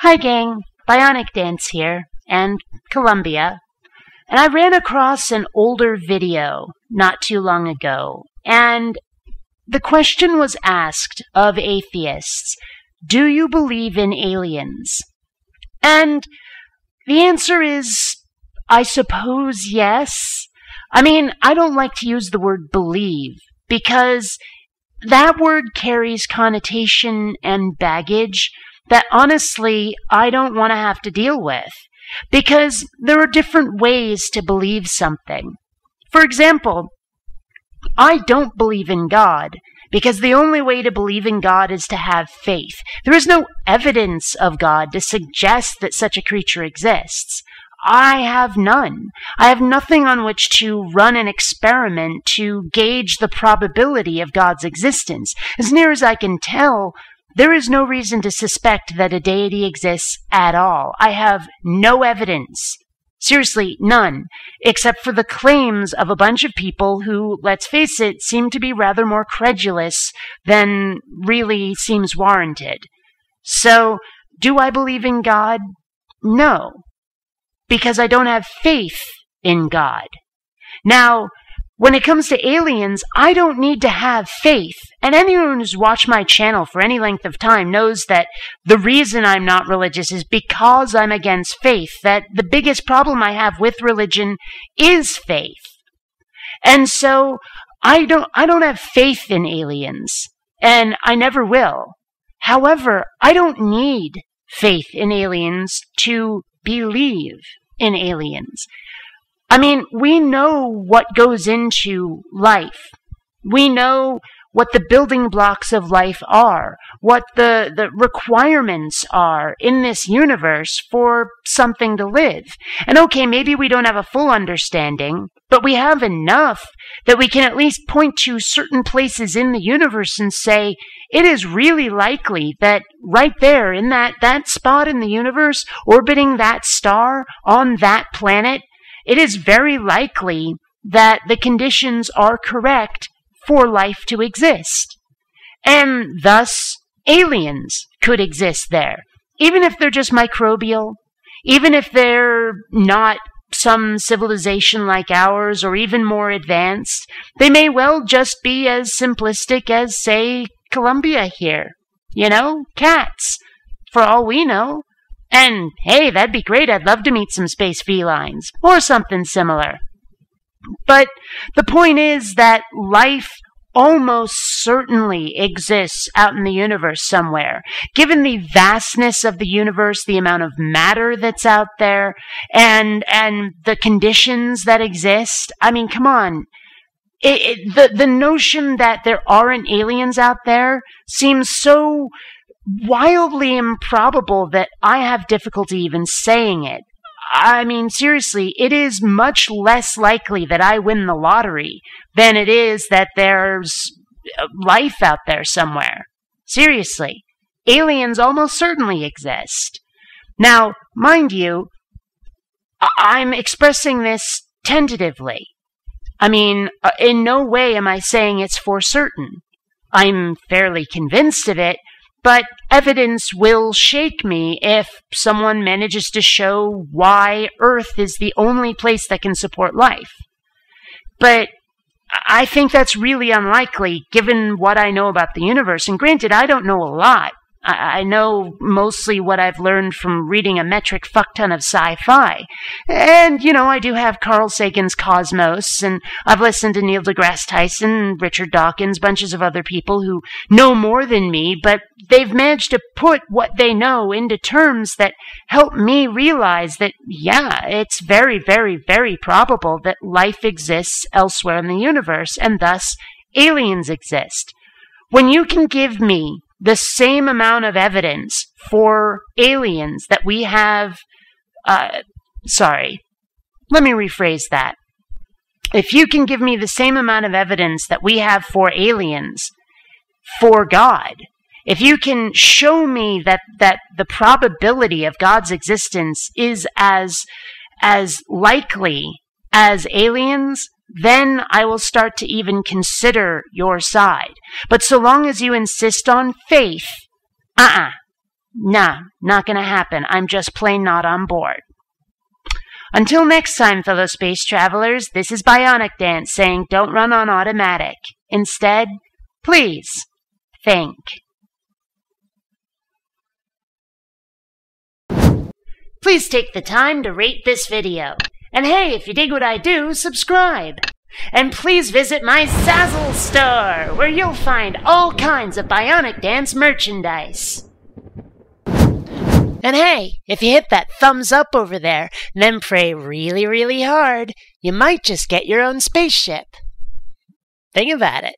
Hi gang, BionicDance here, and Columbia, and I ran across an older video not too long ago, and the question was asked of atheists, do you believe in aliens? And the answer is, I suppose, yes. I mean, I don't like to use the word believe, because that word carries connotation and baggage that honestly I don't want to have to deal with, because there are different ways to believe something. For example, I don't believe in God because the only way to believe in God is to have faith. There is no evidence of God to suggest that such a creature exists. I have none. I have nothing on which to run an experiment to gauge the probability of God's existence. As near as I can tell, there is no reason to suspect that a deity exists at all. I have no evidence. Seriously, none, except for the claims of a bunch of people who, let's face it, seem to be rather more credulous than really seems warranted. So, do I believe in God? No, because I don't have faith in God. Now, when it comes to aliens, I don't need to have faith. And anyone who's watched my channel for any length of time knows that the reason I'm not religious is because I'm against faith, that the biggest problem I have with religion is faith. And so I don't have faith in aliens, and I never will. However, I don't need faith in aliens to believe in aliens. I mean, we know what goes into life. We know what the building blocks of life are, what the requirements are in this universe for something to live. And okay, maybe we don't have a full understanding, but we have enough that we can at least point to certain places in the universe and say, it is really likely that right there in that spot in the universe, orbiting that star on that planet, it is very likely that the conditions are correct for life to exist. And thus, aliens could exist there. Even if they're just microbial, even if they're not some civilization like ours or even more advanced, they may well just be as simplistic as, say, Columbia here. You know, cats, for all we know. And hey, that'd be great. I'd love to meet some space felines or something similar. But the point is that life almost certainly exists out in the universe somewhere. Given the vastness of the universe, the amount of matter that's out there, and the conditions that exist, I mean, come on. The notion that there aren't aliens out there seems so wildly improbable that I have difficulty even saying it. I mean, seriously, it is much less likely that I win the lottery than it is that there's life out there somewhere. Seriously, aliens almost certainly exist. Now, mind you, I'm expressing this tentatively. I mean, in no way am I saying it's for certain. I'm fairly convinced of it, but evidence will shake me if someone manages to show why Earth is the only place that can support life. But I think that's really unlikely, given what I know about the universe. And granted, I don't know a lot. I know mostly what I've learned from reading a metric fuckton of sci-fi. And, you know, I do have Carl Sagan's Cosmos, and I've listened to Neil deGrasse Tyson, Richard Dawkins, bunches of other people who know more than me, but they've managed to put what they know into terms that help me realize that, yeah, it's very, very, very probable that life exists elsewhere in the universe, and thus aliens exist. When you can give me the same amount of evidence for aliens that we have, sorry, let me rephrase that. If you can give me the same amount of evidence that we have for aliens, for God, if you can show me that the probability of God's existence is as likely as aliens, then I will start to even consider your side. But so long as you insist on faith, Nah, not gonna happen. I'm just plain not on board. Until next time, fellow space travelers, this is BionicDance saying don't run on automatic. Instead, please, think. Please take the time to rate this video. And hey, if you dig what I do, subscribe. And please visit my Zazzle store, where you'll find all kinds of BionicDance merchandise. And hey, if you hit that thumbs up over there, and then pray really, really hard, you might just get your own spaceship. Think about it.